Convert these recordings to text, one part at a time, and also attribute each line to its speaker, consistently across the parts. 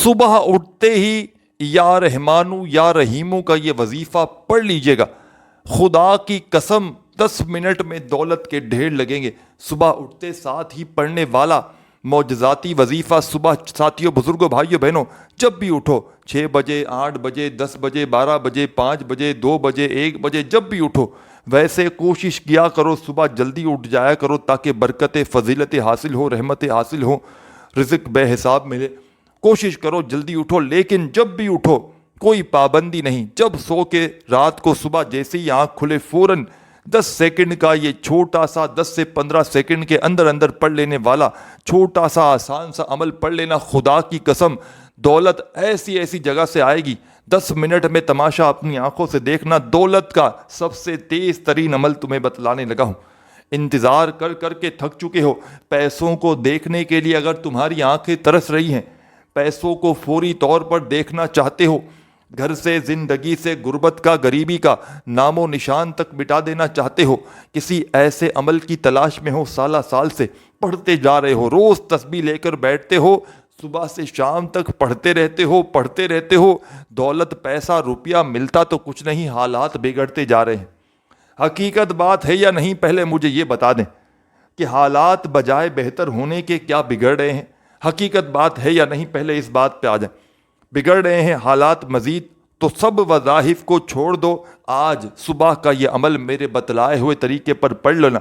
Speaker 1: صبح اٹھتے ہی یا رحمانو یا رحیمو کا یہ وظیفہ پڑھ لیجئے گا. خدا کی قسم 10 منٹ میں دولت کے ڈھیر لگیں گے. صبح اٹھتے ساتھ ہی پڑھنے والا معجزاتی وظیفہ صبح ساتھیوں بزرگوں بھائیوں بہنوں جب بھی اٹھو 6 بجے 8 بجے 10 بجے 12 بجے 5 بجے 2 بجے 1 بجے جب بھی اٹھو ویسے کوشش کیا کرو صبح جلدی اٹھ جایا کرو تاکہ برکتیں فضیلتیں حاصل ہو رحمتیں حاصل ہو رزق بے حساب ملے. کوشش کرو جلدی اٹھو لیکن جب بھی اٹھو کوئی پابندی نہیں. جب سو کے رات کو صبح جیسے ہی آنکھ کھلے فوراً 10 سیکنڈ کا یہ چھوٹا سا 10 سے 15 سیکنڈ کے اندر پڑھ لینے والا چھوٹا سا آسان سا عمل پڑھ لینا. خدا کی قسم دولت ایسی جگہ سے آئے گی. 10 منٹ میں تماشا اپنی آنکھوں سے دیکھنا. دولت کا سب سے تیز ترین عمل تمہیں بتلانے لگا ہوں. انتظار کر کے تھک چکے ہو پیسوں کو دیکھنے کے لیے. اگر تمہاری آنکھیں ترس رہی ہیں پیسوں کو فوری طور پر دیکھنا چاہتے ہو, گھر سے زندگی سے غربت کا غریبی کا نام و نشان تک مٹا دینا چاہتے ہو, کسی ایسے عمل کی تلاش میں ہو سال سے پڑھتے جا رہے ہو, روز تسبیح لے کر بیٹھتے ہو, صبح سے شام تک پڑھتے رہتے ہو, دولت پیسہ روپیہ ملتا تو کچھ نہیں, حالات بگڑتے جا رہے ہیں. حقیقت بات ہے یا نہیں پہلے مجھے یہ بتا دیں کہ حالات بجائے بہتر ہونے کے کیا بگڑ رہے ہیں؟ حقیقت بات ہے یا نہیں پہلے اس بات پہ آ جائیں. بگڑ رہے ہیں حالات مزید تو سب وظائف کو چھوڑ دو. آج صبح کا یہ عمل میرے بتلائے ہوئے طریقے پر پڑھ لینا.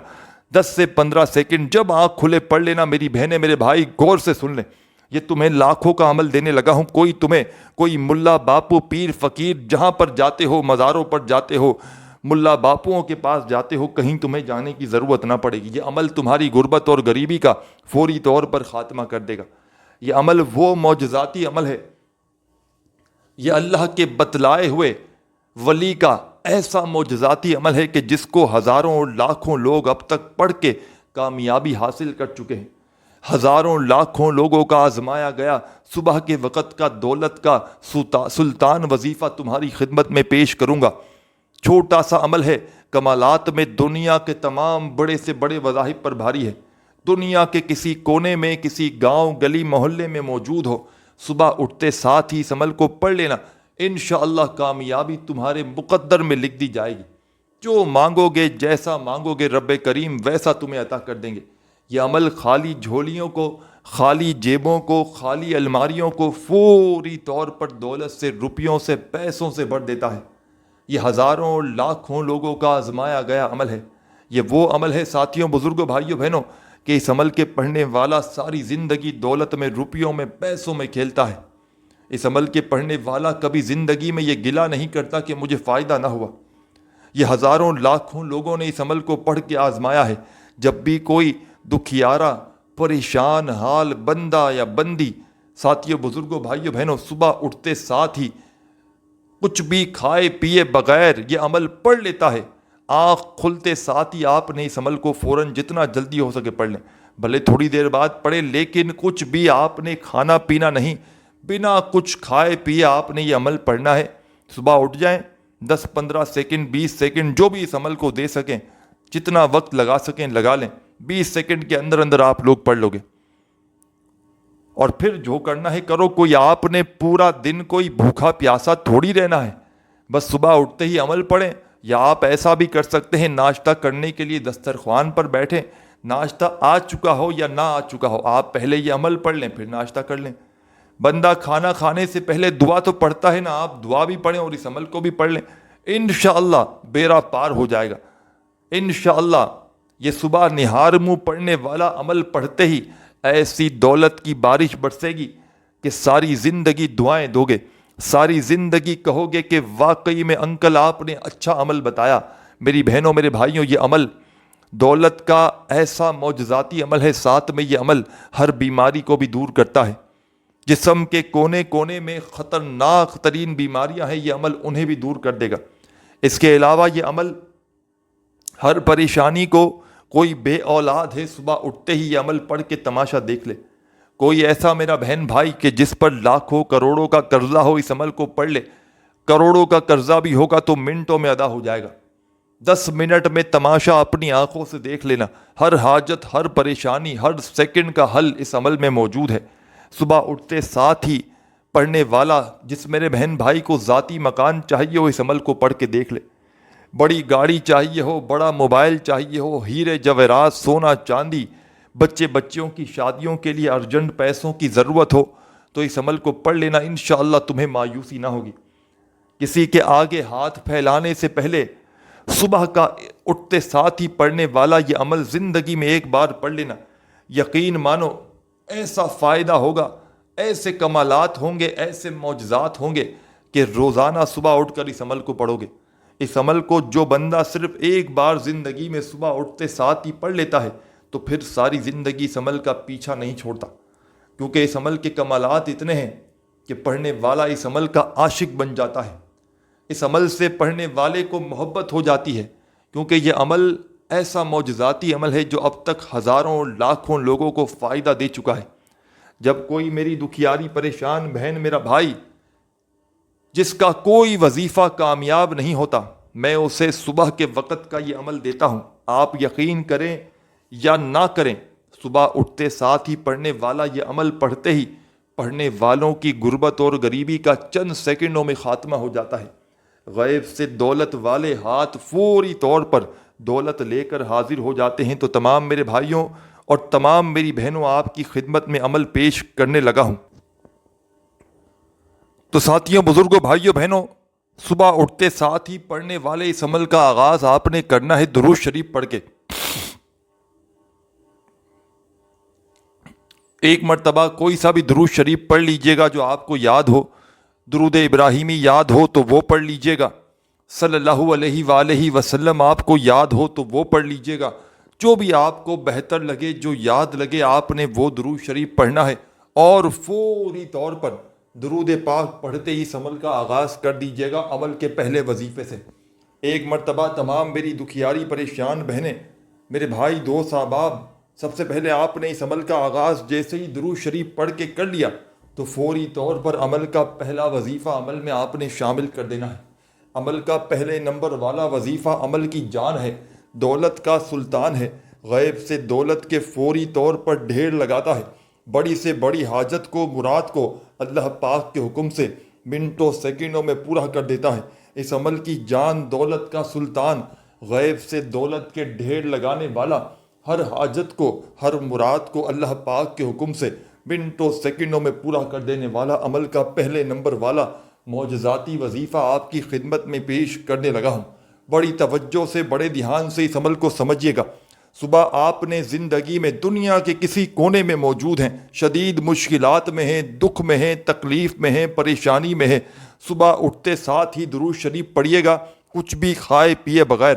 Speaker 1: 10 سے 15 سیکنڈ جب آنکھ کھلے پڑھ لینا. میری بہنیں میرے بھائی غور سے سن لیں, یہ تمہیں لاکھوں کا عمل دینے لگا ہوں. کوئی ملا باپو پیر فقیر جہاں پر جاتے ہو مزاروں پر جاتے ہو ملا باپوؤں کے پاس جاتے ہو کہیں تمہیں جانے کی ضرورت نہ پڑے گی. یہ عمل تمہاری غربت اور غریبی کا فوری طور پر خاتمہ کر دے گا. یہ عمل وہ معجزاتی عمل ہے, یہ اللہ کے بتلائے ہوئے ولی کا ایسا معجزاتی عمل ہے کہ جس کو ہزاروں اور لاکھوں لوگ اب تک پڑھ کے کامیابی حاصل کر چکے ہیں. ہزاروں لاکھوں لوگوں کا آزمایا گیا صبح کے وقت کا دولت کا سلطان وظیفہ تمہاری خدمت میں پیش کروں گا. چھوٹا سا عمل ہے, کمالات میں دنیا کے تمام بڑے سے بڑے وظائف پر بھاری ہے. دنیا کے کسی کونے میں کسی گاؤں گلی محلے میں موجود ہو, صبح اٹھتے ساتھ ہی اس عمل کو پڑھ لینا. انشاءاللہ کامیابی تمہارے مقدر میں لکھ دی جائے گی. جو مانگو گے جیسا مانگو گے رب کریم ویسا تمہیں عطا کر دیں گے. یہ عمل خالی جھولیوں کو خالی جیبوں کو خالی الماریوں کو فوری طور پر دولت سے روپیوں سے پیسوں سے بھر دیتا ہے. یہ ہزاروں لاکھوں لوگوں کا آزمایا گیا عمل ہے. یہ وہ عمل ہے ساتھیوں بزرگوں بھائیوں بہنوں کہ اس عمل کے پڑھنے والا ساری زندگی دولت میں روپیوں میں پیسوں میں کھیلتا ہے. اس عمل کے پڑھنے والا کبھی زندگی میں یہ گلہ نہیں کرتا کہ مجھے فائدہ نہ ہوا. یہ ہزاروں لاکھوں لوگوں نے اس عمل کو پڑھ کے آزمایا ہے. جب بھی کوئی دکھیارا پریشان حال بندہ یا بندی ساتھیوں بزرگوں بھائیوں بہنوں صبح اٹھتے ساتھ ہی کچھ بھی کھائے پیے بغیر یہ عمل پڑھ لیتا ہے, آنکھ کھلتے ساتھ ہی آپ نے اس عمل کو فوراً جتنا جلدی ہو سکے پڑھ لیں. بھلے تھوڑی دیر بعد پڑھیں لیکن کچھ بھی آپ نے کھانا پینا نہیں, بنا کچھ کھائے پیے آپ نے یہ عمل پڑھنا ہے. صبح اٹھ جائیں 10-15 سیکنڈ 20 سیکنڈ جو بھی اس عمل کو دے سکیں, جتنا وقت لگا سکیں لگا لیں. 20 سیکنڈ کے اندر آپ لوگ پڑھ لو گے. اور پھر جو کرنا ہے کرو. کوئی آپ نے پورا دن کوئی بھوکا پیاسا تھوڑی رہنا ہے, بس صبح اٹھتے ہی عمل پڑھیں. یا آپ ایسا بھی کر سکتے ہیں ناشتہ کرنے کے لیے دسترخوان پر بیٹھیں, ناشتہ آ چکا ہو یا نہ آ چکا ہو آپ پہلے یہ عمل پڑھ لیں پھر ناشتہ کر لیں. بندہ کھانا کھانے سے پہلے دعا تو پڑھتا ہے نا, آپ دعا بھی پڑھیں اور اس عمل کو بھی پڑھ لیں. انشاءاللہ بیڑا پار ہو جائے گا. انشاءاللہ یہ صبح نہار منہ پڑھنے والا عمل پڑھتے ہی ایسی دولت کی بارش برسے گی کہ ساری زندگی دعائیں دو گے, ساری زندگی کہو گے کہ واقعی میں انکل آپ نے اچھا عمل بتایا. میری بہنوں میرے بھائیوں یہ عمل دولت کا ایسا معجزاتی عمل ہے, ساتھ میں یہ عمل ہر بیماری کو بھی دور کرتا ہے. جسم کے کونے کونے میں خطرناک ترین بیماریاں ہیں, یہ عمل انہیں بھی دور کر دے گا. اس کے علاوہ یہ عمل ہر پریشانی کو, کوئی بے اولاد ہے صبح اٹھتے ہی یہ عمل پڑھ کے تماشا دیکھ لے. کوئی ایسا میرا بہن بھائی کہ جس پر لاکھوں کروڑوں کا قرضہ ہو اس عمل کو پڑھ لے. کروڑوں کا قرضہ بھی ہوگا تو منٹوں میں ادا ہو جائے گا. 10 منٹ میں تماشا اپنی آنکھوں سے دیکھ لینا. ہر حاجت ہر پریشانی ہر سیکنڈ کا حل اس عمل میں موجود ہے. صبح اٹھتے ساتھ ہی پڑھنے والا جس میرے بہن بھائی کو ذاتی مکان چاہیے ہو اس عمل کو پڑھ کے دیکھ لے. بڑی گاڑی چاہیے ہو, بڑا موبائل چاہیے ہو, ہیرے جواہرات, سونا چاندی, بچیوں کی شادیوں کے لیے ارجنٹ پیسوں کی ضرورت ہو, تو اس عمل کو پڑھ لینا, انشاءاللہ تمہیں مایوسی نہ ہوگی. کسی کے آگے ہاتھ پھیلانے سے پہلے صبح کا اٹھتے ساتھ ہی پڑھنے والا یہ عمل زندگی میں ایک بار پڑھ لینا, یقین مانو ایسا فائدہ ہوگا, ایسے کمالات ہوں گے, ایسے معجزات ہوں گے کہ روزانہ صبح اٹھ کر اس عمل کو پڑھو گے. اس عمل کو جو بندہ صرف ایک بار زندگی میں صبح اٹھتے ساتھ ہی پڑھ لیتا ہے تو پھر ساری زندگی اس عمل کا پیچھا نہیں چھوڑتا, کیونکہ اس عمل کے کمالات اتنے ہیں کہ پڑھنے والا اس عمل کا عاشق بن جاتا ہے. اس عمل سے پڑھنے والے کو محبت ہو جاتی ہے, کیونکہ یہ عمل ایسا معجزاتی عمل ہے جو اب تک ہزاروں لاکھوں لوگوں کو فائدہ دے چکا ہے. جب کوئی میری دکھیاری پریشان بہن, میرا بھائی جس کا کوئی وظیفہ کامیاب نہیں ہوتا, میں اسے صبح کے وقت کا یہ عمل دیتا ہوں. آپ یقین کریں یا نہ کریں, صبح اٹھتے ساتھ ہی پڑھنے والا یہ عمل پڑھتے ہی پڑھنے والوں کی غربت اور غریبی کا چند سیکنڈوں میں خاتمہ ہو جاتا ہے. غیب سے دولت والے ہاتھ فوری طور پر دولت لے کر حاضر ہو جاتے ہیں. تو تمام میرے بھائیوں اور تمام میری بہنوں, آپ کی خدمت میں عمل پیش کرنے لگا ہوں. تو ساتھیوں, بزرگوں, بھائیوں, بہنوں, صبح اٹھتے ساتھ ہی پڑھنے والے اس عمل کا آغاز آپ نے کرنا ہے درود شریف پڑھ کے. ایک مرتبہ کوئی سا بھی درود شریف پڑھ لیجئے گا جو آپ کو یاد ہو. درود ابراہیمی یاد ہو تو وہ پڑھ لیجئے گا, صلی اللہ علیہ وآلہ وسلم آپ کو یاد ہو تو وہ پڑھ لیجئے گا. جو بھی آپ کو بہتر لگے, جو یاد لگے, آپ نے وہ درود شریف پڑھنا ہے, اور فوری طور پر درود پاک پڑھتے ہی اس عمل کا آغاز کر دیجئے گا عمل کے پہلے وظیفے سے. ایک مرتبہ تمام میری دکھیاری پریشان بہنیں, میرے بھائی, دوست, احباب, سب سے پہلے آپ نے اس عمل کا آغاز جیسے ہی درود شریف پڑھ کے کر لیا تو فوری طور پر عمل کا پہلا وظیفہ عمل میں آپ نے شامل کر دینا ہے. عمل کا پہلے نمبر والا وظیفہ عمل کی جان ہے, دولت کا سلطان ہے, غیب سے دولت کے فوری طور پر ڈھیر لگاتا ہے, بڑی سے بڑی حاجت کو, مراد کو اللہ پاک کے حکم سے منٹوں سیکنڈوں میں پورا کر دیتا ہے. اس عمل کی جان, دولت کا سلطان, غیب سے دولت کے ڈھیر لگانے والا, ہر حاجت کو, ہر مراد کو اللہ پاک کے حکم سے منٹوں سیکنڈوں میں پورا کر دینے والا عمل کا پہلے نمبر والا معجزاتی وظیفہ آپ کی خدمت میں پیش کرنے لگا ہوں. بڑی توجہ سے, بڑے دھیان سے اس عمل کو سمجھیے گا. صبح آپ نے زندگی میں دنیا کے کسی کونے میں موجود ہیں, شدید مشکلات میں ہیں, دکھ میں ہیں, تکلیف میں ہیں, پریشانی میں ہیں, صبح اٹھتے ساتھ ہی درود شریف پڑھیے گا, کچھ بھی کھائے پیے بغیر.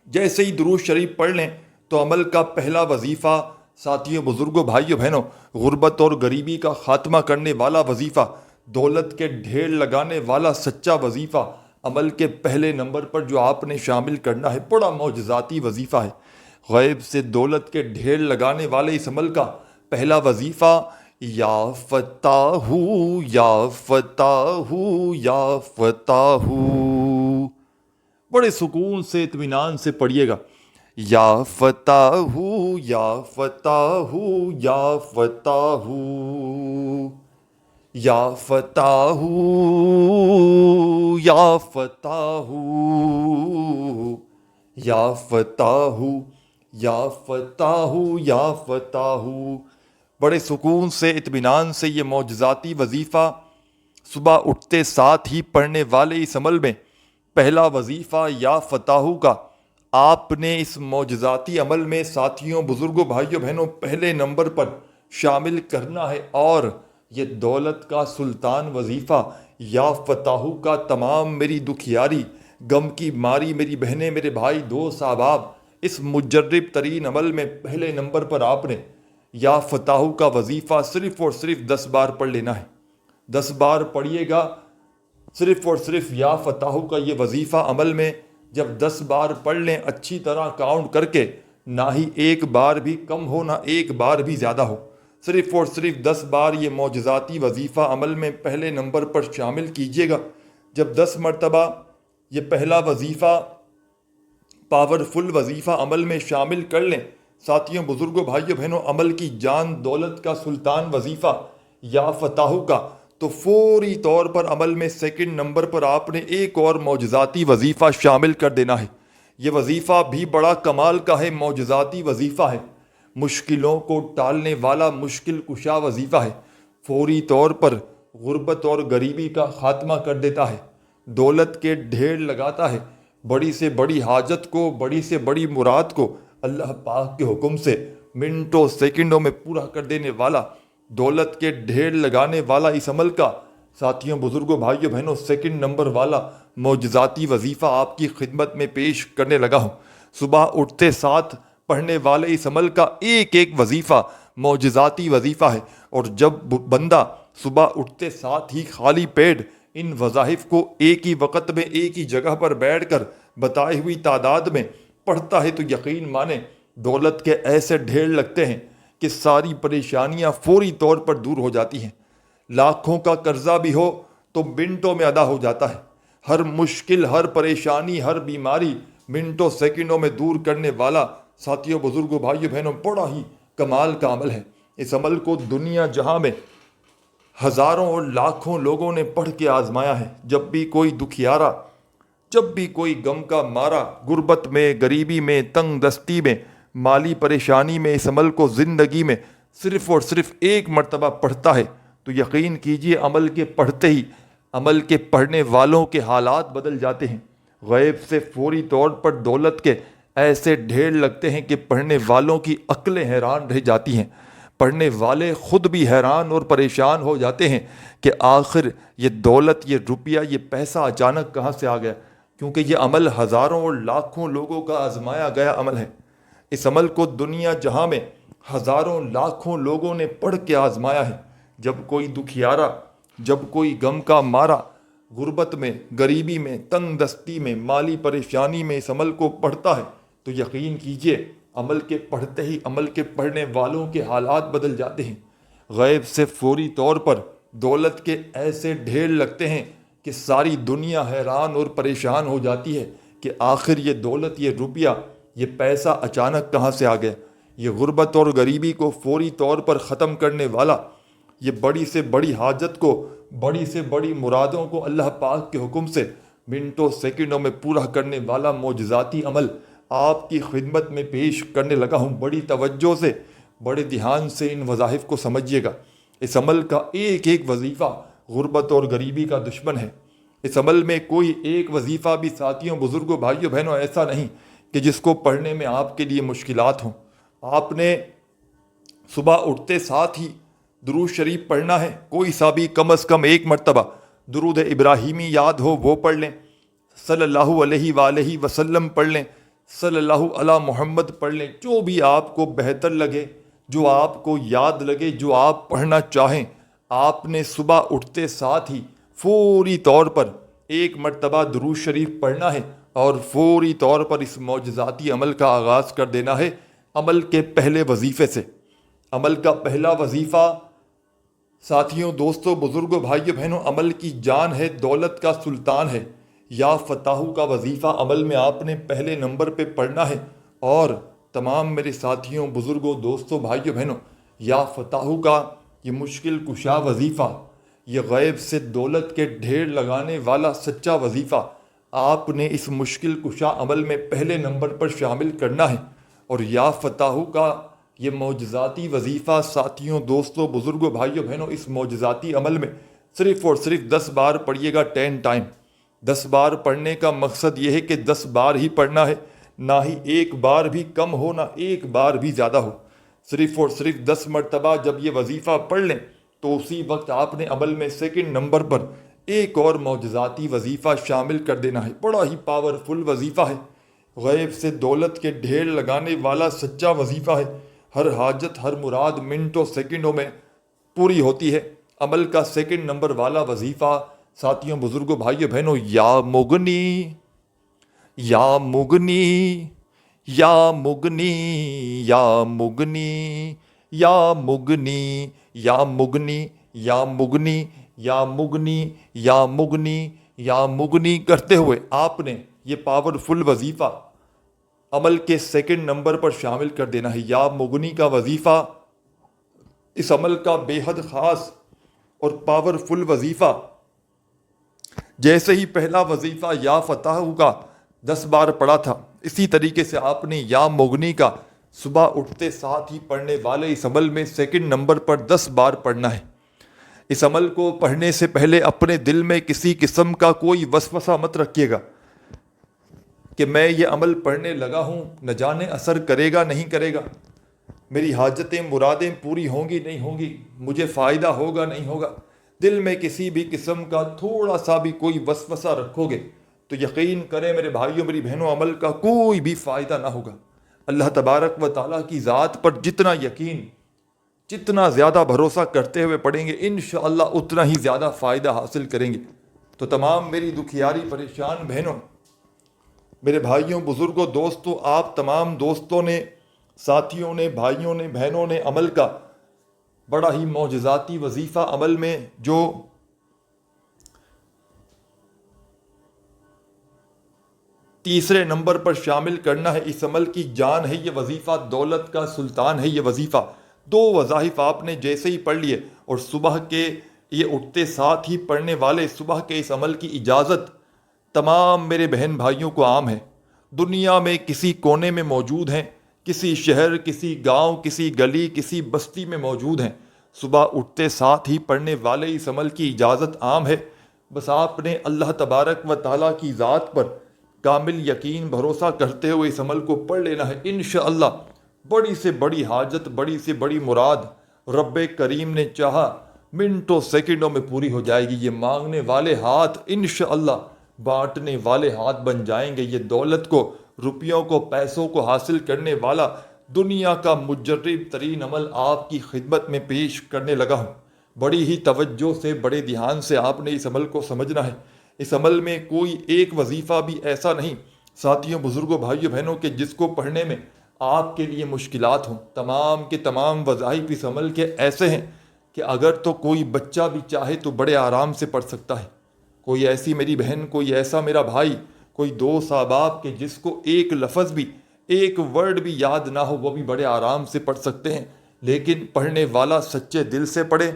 Speaker 1: جیسے ہی درود شریف پڑھ لیں تو عمل کا پہلا وظیفہ, ساتھیوں, بزرگوں, بھائیوں, بہنوں, غربت اور غریبی کا خاتمہ کرنے والا وظیفہ, دولت کے ڈھیر لگانے والا سچا وظیفہ عمل کے پہلے نمبر پر جو آپ نے شامل کرنا ہے, بڑا معجزاتی وظیفہ ہے. غیب سے دولت کے ڈھیر لگانے والے اس عمل کا پہلا وظیفہ, یا فتاح یا فتاح یا فتاح, بڑے سکون سے, اطمینان سے پڑھیے گا. یا فتاح یا فتاح یا فتاح یا فتاح یا فتاح یا فتاح یا فتاح یا فتاح. بڑے سکون سے, اطمینان سے یہ معجزاتی وظیفہ صبح اٹھتے ساتھ ہی پڑھنے والے اس عمل میں پہلا وظیفہ یا فتاح کا آپ نے اس معجزاتی عمل میں, ساتھیوں, بزرگوں, بھائیوں, بہنوں, پہلے نمبر پر شامل کرنا ہے. اور یہ دولت کا سلطان وظیفہ یا فتاح کا تمام میری دکھیاری, غم کی ماری میری بہنیں, میرے بھائی, دوست, احباب, اس مجرب ترین عمل میں پہلے نمبر پر آپ نے یا فتاح کا وظیفہ صرف اور صرف 10 بار پڑھ لینا ہے. 10 بار پڑھیے گا, صرف اور صرف یا فتاح کا یہ وظیفہ عمل میں جب 10 بار پڑھ لیں اچھی طرح کاؤنٹ کر کے, نہ ہی ایک بار بھی کم ہو, نہ ایک بار بھی زیادہ ہو, صرف اور صرف 10 بار یہ معجزاتی وظیفہ عمل میں پہلے نمبر پر شامل کیجیے گا. جب 10 مرتبہ یہ پہلا وظیفہ, پاورفل وظیفہ عمل میں شامل کر لیں, ساتھیوں, بزرگوں, بھائیوں, بہنوں, عمل کی جان, دولت کا سلطان وظیفہ یا فتاح کا, تو فوری طور پر عمل میں سیکنڈ نمبر پر آپ نے ایک اور معجزاتی وظیفہ شامل کر دینا ہے۔ یہ وظیفہ بھی بڑا کمال کا ہے، معجزاتی وظیفہ ہے، مشکلوں کو ٹالنے والا مشکل کشا وظیفہ ہے، فوری طور پر غربت اور غریبی کا خاتمہ کر دیتا ہے، دولت کے ڈھیر لگاتا ہے، بڑی سے بڑی حاجت کو، بڑی سے بڑی مراد کو اللہ پاک کے حکم سے منٹوں سیکنڈوں میں پورا کر دینے والا، دولت کے ڈھیر لگانے والا اس عمل کا ساتھیوں، بزرگوں، بھائیوں، بہنوں سیکنڈ نمبر والا معجزاتی وظیفہ آپ کی خدمت میں پیش کرنے لگا ہوں۔ صبح اٹھتے ساتھ پڑھنے والے اس عمل کا ایک ایک وظیفہ معجزاتی وظیفہ ہے، اور جب بندہ صبح اٹھتے ساتھ ہی خالی پیٹ ان وظائف کو ایک ہی وقت میں ایک ہی جگہ پر بیٹھ کر بتائی ہوئی تعداد میں پڑھتا ہے تو یقین مانے دولت کے ایسے ڈھیر لگتے ہیں کہ ساری پریشانیاں فوری طور پر دور ہو جاتی ہیں۔ لاکھوں کا قرضہ بھی ہو تو منٹوں میں ادا ہو جاتا ہے۔ ہر مشکل، ہر پریشانی، ہر بیماری منٹوں سیکنڈوں میں دور کرنے والا ساتھیوں، بزرگوں، بھائیوں، بہنوں بڑا ہی کمال کا عمل ہے۔ اس عمل کو دنیا جہاں میں ہزاروں اور لاکھوں لوگوں نے پڑھ کے آزمایا ہے۔ جب بھی کوئی دکھیارا، جب بھی کوئی غم کا مارا، غربت میں، غریبی میں، تنگ دستی میں، مالی پریشانی میں اس عمل کو زندگی میں صرف اور صرف ایک مرتبہ پڑھتا ہے تو یقین کیجئے عمل کے پڑھتے ہی عمل کے پڑھنے والوں کے حالات بدل جاتے ہیں۔ غیب سے فوری طور پر دولت کے ایسے ڈھیر لگتے ہیں کہ پڑھنے والوں کی عقلیں حیران رہ جاتی ہیں۔ پڑھنے والے خود بھی حیران اور پریشان ہو جاتے ہیں کہ آخر یہ دولت، یہ روپیہ، یہ پیسہ اچانک کہاں سے آ گیا، کیونکہ یہ عمل ہزاروں اور لاکھوں لوگوں کا آزمایا گیا عمل ہے۔ اس عمل کو دنیا جہاں میں ہزاروں لاکھوں لوگوں نے پڑھ کے آزمایا ہے۔ جب کوئی دکھیارا، جب کوئی غم کا مارا، غربت میں، غریبی میں، تنگ دستی میں، مالی پریشانی میں اس عمل کو پڑھتا ہے تو یقین کیجئے عمل کے پڑھتے ہی عمل کے پڑھنے والوں کے حالات بدل جاتے ہیں۔ غیب سے فوری طور پر دولت کے ایسے ڈھیر لگتے ہیں کہ ساری دنیا حیران اور پریشان ہو جاتی ہے کہ آخر یہ دولت، یہ روپیہ، یہ پیسہ اچانک کہاں سے آ گیا۔ یہ غربت اور غریبی کو فوری طور پر ختم کرنے والا، یہ بڑی سے بڑی حاجت کو، بڑی سے بڑی مرادوں کو اللہ پاک کے حکم سے منٹوں سیکنڈوں میں پورا کرنے والا معجزاتی عمل آپ کی خدمت میں پیش کرنے لگا ہوں۔ بڑی توجہ سے، بڑے دھیان سے ان وظائف کو سمجھیے گا۔ اس عمل کا ایک ایک وظیفہ غربت اور غریبی کا دشمن ہے۔ اس عمل میں کوئی ایک وظیفہ بھی ساتھیوں، بزرگوں، بھائیوں، بہنوں ایسا نہیں کہ جس کو پڑھنے میں آپ کے لیے مشکلات ہوں۔ آپ نے صبح اٹھتے ساتھ ہی درود شریف پڑھنا ہے، کوئی سا بھی کم از کم ایک مرتبہ درود ابراہیمی یاد ہو وہ پڑھ لیں، صلی اللہ علیہ وآلہ وسلم پڑھ لیں، صلی اللہ علی محمد پڑھ لیں، جو بھی آپ کو بہتر لگے، جو آپ کو یاد لگے، جو آپ پڑھنا چاہیں۔ آپ نے صبح اٹھتے ساتھ ہی فوری طور پر ایک مرتبہ درود شریف پڑھنا ہے اور فوری طور پر اس معجزاتی عمل کا آغاز کر دینا ہے عمل کے پہلے وظیفے سے۔ عمل کا پہلا وظیفہ ساتھیوں، دوستوں، بزرگوں، بھائیوں، بہنوں عمل کی جان ہے، دولت کا سلطان ہے۔ یا فتاحو کا وظیفہ عمل میں آپ نے پہلے نمبر پہ پڑھنا ہے، اور تمام میرے ساتھیوں، بزرگوں، دوستوں، بھائیوں، بہنوں یا فتاحو کا یہ مشکل کشا وظیفہ، یہ غیب سے دولت کے ڈھیر لگانے والا سچا وظیفہ آپ نے اس مشکل کشا عمل میں پہلے نمبر پر شامل کرنا ہے۔ اور یا فتاحو کا یہ معجزاتی وظیفہ ساتھیوں، دوستوں، بزرگوں، بھائیوں، بہنوں اس معجزاتی عمل میں صرف اور صرف 10 بار پڑھیے گا 10 ٹائم۔ 10 بار پڑھنے کا مقصد یہ ہے کہ 10 بار ہی پڑھنا ہے، نہ ہی ایک بار بھی کم ہو، نہ ایک بار بھی زیادہ ہو۔ صرف اور صرف 10 مرتبہ جب یہ وظیفہ پڑھ لیں تو اسی وقت آپ نے عمل میں سیکنڈ نمبر پر ایک اور معجزاتی وظیفہ شامل کر دینا ہے۔ بڑا ہی پاورفل وظیفہ ہے، غیب سے دولت کے ڈھیر لگانے والا سچا وظیفہ ہے۔ ہر حاجت، ہر مراد منٹوں سیکنڈوں میں پوری ہوتی ہے۔ عمل کا سیکنڈ نمبر والا وظیفہ ساتھیوں، بزرگوں، بھائیوں، بہنوں یا مغنی یا مغنی یا مغنی یا مغنی یا مغنی یا مغنی یا مغنی یا مغنی یا مغنی یا مغنی کرتے ہوئے آپ نے یہ پاورفل وظیفہ عمل کے سیکنڈ نمبر پر شامل کر دینا ہے۔ یا مغنی کا وظیفہ اس عمل کا بے حد خاص اور پاورفل وظیفہ، جیسے ہی پہلا وظیفہ یا فتح کا 10 بار پڑھا تھا، اسی طریقے سے آپ نے یا مغنی کا صبح اٹھتے ساتھ ہی پڑھنے والے اس عمل میں سیکنڈ نمبر پر 10 بار پڑھنا ہے۔ اس عمل کو پڑھنے سے پہلے اپنے دل میں کسی قسم کا کوئی وسوسہ مت رکھیے گا کہ میں یہ عمل پڑھنے لگا ہوں، نہ جانے اثر کرے گا نہیں کرے گا، میری حاجتیں مرادیں پوری ہوں گی نہیں ہوں گی، مجھے فائدہ ہوگا نہیں ہوگا۔ دل میں کسی بھی قسم کا تھوڑا سا بھی کوئی وسوسہ رکھو گے تو یقین کریں میرے بھائیوں میری بہنوں، عمل کا کوئی بھی فائدہ نہ ہوگا۔ اللہ تبارک و تعالیٰ کی ذات پر جتنا یقین، جتنا زیادہ بھروسہ کرتے ہوئے پڑھیں گے انشاءاللہ اتنا ہی زیادہ فائدہ حاصل کریں گے۔ تو تمام میری دکھیاری پریشان بہنوں، میرے بھائیوں، بزرگوں، دوستوں، آپ تمام دوستوں نے، ساتھیوں نے، بھائیوں نے، بہنوں نے عمل کا بڑا ہی معجزاتی وظیفہ عمل میں جو تیسرے نمبر پر شامل کرنا ہے، اس عمل کی جان ہے یہ وظیفہ، دولت کا سلطان ہے یہ وظیفہ۔ 2 وظائف آپ نے جیسے ہی پڑھ لیے، اور صبح کے یہ اٹھتے ساتھ ہی پڑھنے والے صبح کے اس عمل کی اجازت تمام میرے بہن بھائیوں کو عام ہے، دنیا میں کسی کونے میں موجود ہیں، کسی شہر، کسی گاؤں، کسی گلی، کسی بستی میں موجود ہیں، صبح اٹھتے ساتھ ہی پڑھنے والے اس عمل کی اجازت عام ہے۔ بس آپ نے اللہ تبارک و تعالیٰ کی ذات پر کامل یقین بھروسہ کرتے ہوئے اس عمل کو پڑھ لینا ہے۔ انشاءاللہ بڑی سے بڑی حاجت، بڑی سے بڑی مراد رب کریم نے چاہا منٹوں سیکنڈوں میں پوری ہو جائے گی۔ یہ مانگنے والے ہاتھ انشاءاللہ بانٹنے والے ہاتھ بن جائیں گے۔ یہ دولت کو، روپیوں کو، پیسوں کو حاصل کرنے والا دنیا کا مجرب ترین عمل آپ کی خدمت میں پیش کرنے لگا ہوں۔ بڑی ہی توجہ سے، بڑے دھیان سے آپ نے اس عمل کو سمجھنا ہے۔ اس عمل میں کوئی ایک وظیفہ بھی ایسا نہیں ساتھیوں، بزرگوں، بھائیوں، بہنوں کہ جس کو پڑھنے میں آپ کے لیے مشکلات ہوں۔ تمام کے تمام وظائف اس عمل کے ایسے ہیں کہ اگر تو کوئی بچہ بھی چاہے تو بڑے آرام سے پڑھ سکتا ہے۔ کوئی ایسی میری بہن، کوئی ایسا میرا بھائی، کوئی دوست احباب کہ جس کو ایک لفظ بھی، ایک ورڈ بھی یاد نہ ہو، وہ بھی بڑے آرام سے پڑھ سکتے ہیں۔ لیکن پڑھنے والا سچے دل سے پڑھے،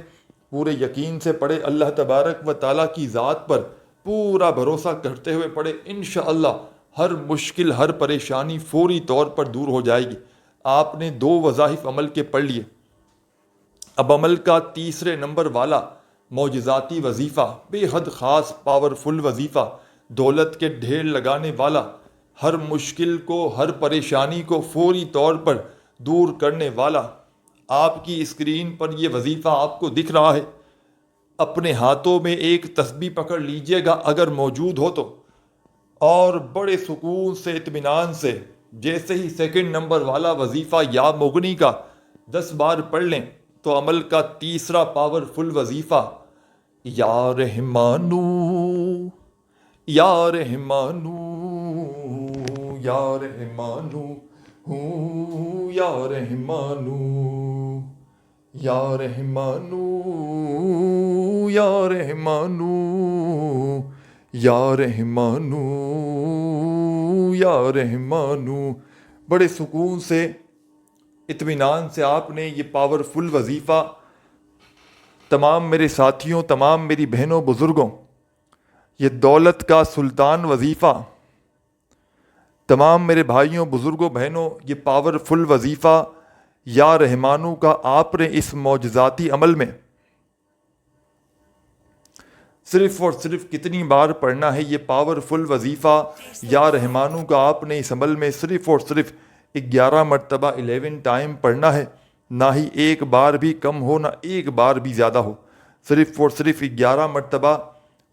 Speaker 1: پورے یقین سے پڑھے، اللہ تبارک و تعالیٰ کی ذات پر پورا بھروسہ کرتے ہوئے پڑھے، انشاءاللہ ہر مشکل، ہر پریشانی فوری طور پر دور ہو جائے گی۔ آپ نے 2 وظائف عمل کے پڑھ لیے، اب عمل کا تیسرے نمبر والا معجزاتی وظیفہ، بے حد خاص پاورفل وظیفہ، دولت کے ڈھیر لگانے والا، ہر مشکل کو، ہر پریشانی کو فوری طور پر دور کرنے والا۔ آپ کی اسکرین پر یہ وظیفہ آپ کو دکھ رہا ہے۔ اپنے ہاتھوں میں ایک تسبیح پکڑ لیجئے گا اگر موجود ہو تو، اور بڑے سکون سے، اطمینان سے جیسے ہی سیکنڈ نمبر والا وظیفہ یا مغنی کا 10 بار پڑھ لیں تو عمل کا تیسرا پاورفل وظیفہ یا رحمانو یا رحمانو یا رحمانو یا رحمانو یا رحمانو یا رحمانو یا رحمانو یا رحمانو، بڑے سکون سے، اطمینان سے آپ نے یہ پاورفل وظیفہ تمام میرے ساتھیوں، تمام میری بہنوں، بزرگوں، یہ دولت کا سلطان وظیفہ تمام میرے بھائیوں، بزرگوں، بہنوں، یہ پاورفل وظیفہ یا رحمانو کا آپ نے اس معجزاتی عمل میں صرف اور صرف کتنی بار پڑھنا ہے؟ یہ پاورفل وظیفہ یا رحمانو کا آپ نے اس عمل میں صرف اور صرف 11 مرتبہ 11 ٹائم پڑھنا ہے، نہ ہی ایک بار بھی کم ہو، نہ ایک بار بھی زیادہ ہو، صرف اور صرف 11 مرتبہ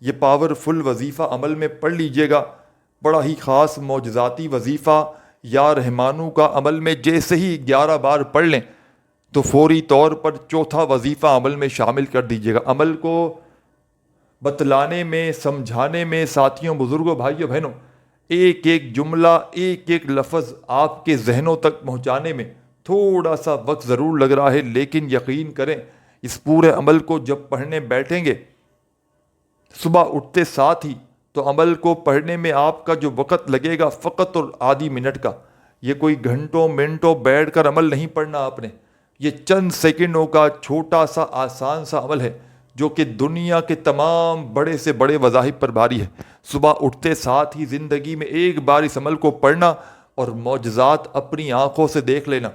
Speaker 1: یہ پاورفل وظیفہ عمل میں پڑھ لیجئے گا۔ بڑا ہی خاص معجزاتی وظیفہ یا رحمانو کا عمل میں جیسے ہی 11 بار پڑھ لیں تو فوری طور پر چوتھا وظیفہ عمل میں شامل کر دیجئے گا۔ عمل کو بتلانے میں، سمجھانے میں ساتھیوں، بزرگوں، بھائیوں، بہنوں، ایک ایک جملہ، ایک ایک لفظ آپ کے ذہنوں تک پہنچانے میں تھوڑا سا وقت ضرور لگ رہا ہے، لیکن یقین کریں اس پورے عمل کو جب پڑھنے بیٹھیں گے صبح اٹھتے ساتھ ہی، تو عمل کو پڑھنے میں آپ کا جو وقت لگے گا فقط اور آدھی منٹ کا، یہ کوئی گھنٹوں منٹوں بیٹھ کر عمل نہیں پڑھنا آپ نے، یہ چند سیکنڈوں کا چھوٹا سا آسان سا عمل ہے۔ جو کہ دنیا کے تمام بڑے سے بڑے وظائف پر بھاری ہے۔ صبح اٹھتے ساتھ ہی زندگی میں ایک بار اس عمل کو پڑھنا اور معجزات اپنی آنکھوں سے دیکھ لینا،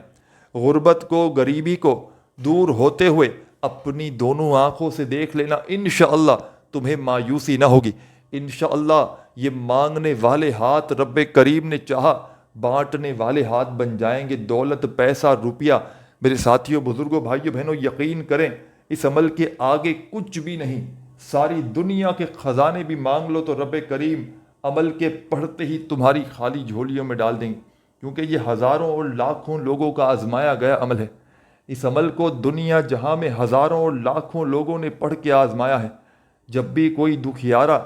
Speaker 1: غربت کو، غریبی کو دور ہوتے ہوئے اپنی دونوں آنکھوں سے دیکھ لینا، انشاءاللہ تمہیں مایوسی نہ ہوگی۔ انشاءاللہ یہ مانگنے والے ہاتھ رب کریم نے چاہا بانٹنے والے ہاتھ بن جائیں گے۔ دولت، پیسہ، روپیہ، میرے ساتھیوں، بزرگوں، بھائیوں، بہنوں، یقین کریں اس عمل کے آگے کچھ بھی نہیں۔ ساری دنیا کے خزانے بھی مانگ لو تو رب کریم عمل کے پڑھتے ہی تمہاری خالی جھولیوں میں ڈال دیں گے، کیونکہ یہ ہزاروں اور لاکھوں لوگوں کا آزمایا گیا عمل ہے۔ اس عمل کو دنیا جہاں میں ہزاروں اور لاکھوں لوگوں نے پڑھ کے آزمایا ہے۔ جب بھی کوئی دکھیارا،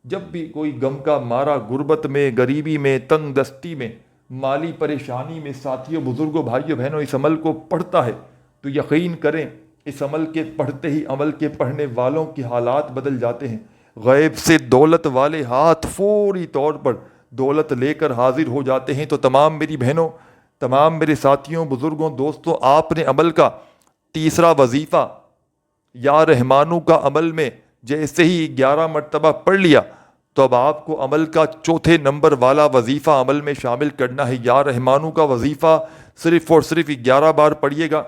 Speaker 1: جب بھی کوئی غم کا مارا، غربت میں، غریبی میں، تنگ دستی میں، مالی پریشانی میں، ساتھیوں، بزرگوں، بھائیوں، بہنوں، اس عمل کو پڑھتا ہے تو یقین کریں اس عمل کے پڑھتے ہی عمل کے پڑھنے والوں کے حالات بدل جاتے ہیں۔ غیب سے دولت والے ہاتھ فوری طور پر دولت لے کر حاضر ہو جاتے ہیں۔ تو تمام میری بہنوں، تمام میرے ساتھیوں، بزرگوں، دوستوں، آپ نے عمل کا تیسرا وظیفہ یا رحمانو کا عمل میں جیسے ہی 11 مرتبہ پڑھ لیا تو اب آپ کو عمل کا چوتھے نمبر والا وظیفہ عمل میں شامل کرنا ہے۔ یا رحمانو کا وظیفہ صرف اور صرف 11 بار پڑھیے گا۔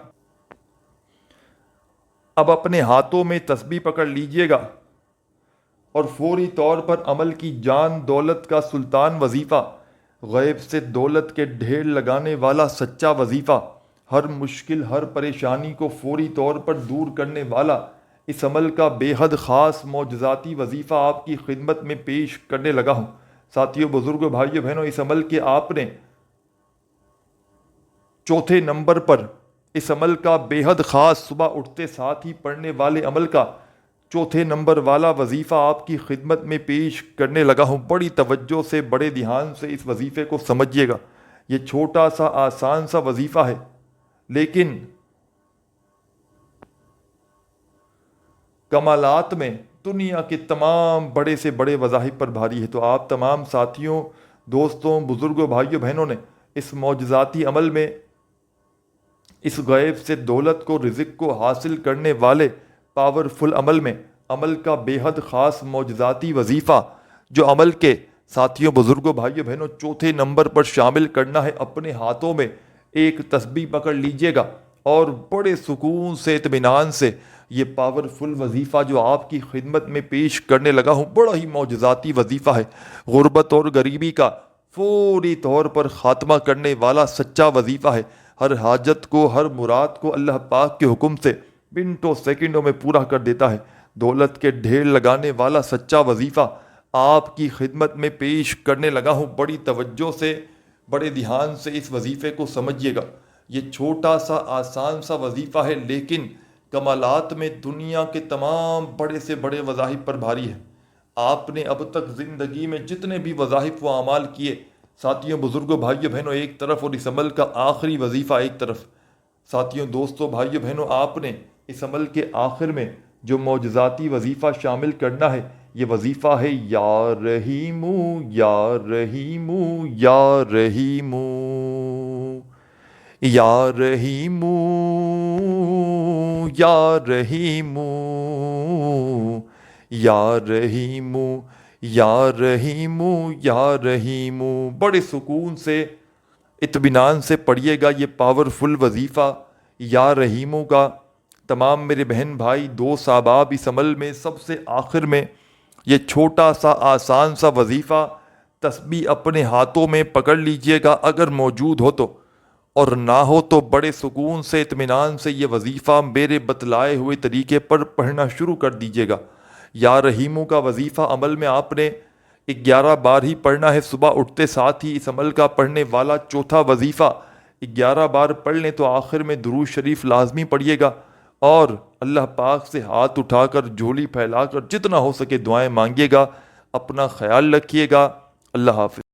Speaker 1: اب اپنے ہاتھوں میں تسبیح پکڑ لیجئے گا اور فوری طور پر عمل کی جان دولت کا سلطان وظیفہ، غیب سے دولت کے ڈھیر لگانے والا سچا وظیفہ، ہر مشکل، ہر پریشانی کو فوری طور پر دور کرنے والا اس عمل کا بے حد خاص معجزاتی وظیفہ آپ کی خدمت میں پیش کرنے لگا ہوں۔ ساتھیوں، بزرگوں، بھائیوں، بہنوں، اس عمل کے آپ نے چوتھے نمبر پر اس عمل کا بے حد خاص صبح اٹھتے ساتھ ہی پڑھنے والے عمل کا چوتھے نمبر والا وظیفہ آپ کی خدمت میں پیش کرنے لگا ہوں۔ بڑی توجہ سے، بڑے دھیان سے اس وظیفے کو سمجھیے گا۔ یہ چھوٹا سا آسان سا وظیفہ ہے، لیکن کمالات میں دنیا کے تمام بڑے سے بڑے وظائف پر بھاری ہے۔ تو آپ تمام ساتھیوں، دوستوں، بزرگوں، بھائیوں، بہنوں نے اس معجزاتی عمل میں، اس غیب سے دولت کو، رزق کو حاصل کرنے والے پاورفل عمل میں، عمل کا بے حد خاص معجزاتی وظیفہ جو عمل کے ساتھیوں، بزرگوں، بھائیوں، بہنوں چوتھے نمبر پر شامل کرنا ہے، اپنے ہاتھوں میں ایک تسبیح پکڑ لیجئے گا اور بڑے سکون سے، اطمینان سے یہ پاورفل وظیفہ جو آپ کی خدمت میں پیش کرنے لگا ہوں، بڑا ہی معجزاتی وظیفہ ہے۔ غربت اور غریبی کا فوری طور پر خاتمہ کرنے والا سچا وظیفہ ہے۔ ہر حاجت کو، ہر مراد کو اللہ پاک کے حکم سے منٹوں سیکنڈوں میں پورا کر دیتا ہے۔ دولت کے ڈھیر لگانے والا سچا وظیفہ آپ کی خدمت میں پیش کرنے لگا ہوں۔ بڑی توجہ سے، بڑے دھیان سے اس وظیفے کو سمجھیے گا۔ یہ چھوٹا سا آسان سا وظیفہ ہے، لیکن کمالات میں دنیا کے تمام بڑے سے بڑے وظائف پر بھاری ہے۔ آپ نے اب تک زندگی میں جتنے بھی وظائف و اعمال کیے، ساتھیوں، بزرگوں، بھائیوں، بہنوں ایک طرف اور اس عمل کا آخری وظیفہ ایک طرف، ساتھیوں، دوستوں، بھائیوں، بہنوں آپ نے اس عمل کے آخر میں جو معجزاتی وظیفہ شامل کرنا ہے، یہ وظیفہ ہے یا رحیمو، یا رحیمو، یا رحیمو، یا رحیمو، یا رحیمو، یا رحیمو، یا رحیمو، یا رحیمو۔ بڑے سکون سے، اطمینان سے پڑھیے گا یہ پاورفل وظیفہ یا رحیمو کا۔ تمام میرے بہن بھائی، دوست، احباب، اس عمل میں سب سے آخر میں یہ چھوٹا سا آسان سا وظیفہ تسبیح اپنے ہاتھوں میں پکڑ لیجئے گا، اگر موجود ہو تو، اور نہ ہو تو بڑے سکون سے، اطمینان سے یہ وظیفہ میرے بتلائے ہوئے طریقے پر پڑھنا شروع کر دیجئے گا۔ یا رحیمو کا وظیفہ عمل میں آپ نے 11 بار ہی پڑھنا ہے۔ صبح اٹھتے ساتھ ہی اس عمل کا پڑھنے والا چوتھا وظیفہ 11 بار پڑھ لیں تو آخر میں درود شریف لازمی پڑھیے گا، اور اللہ پاک سے ہاتھ اٹھا کر، جھولی پھیلا کر جتنا ہو سکے دعائیں مانگیے گا۔ اپنا خیال رکھیے گا۔ اللہ حافظ۔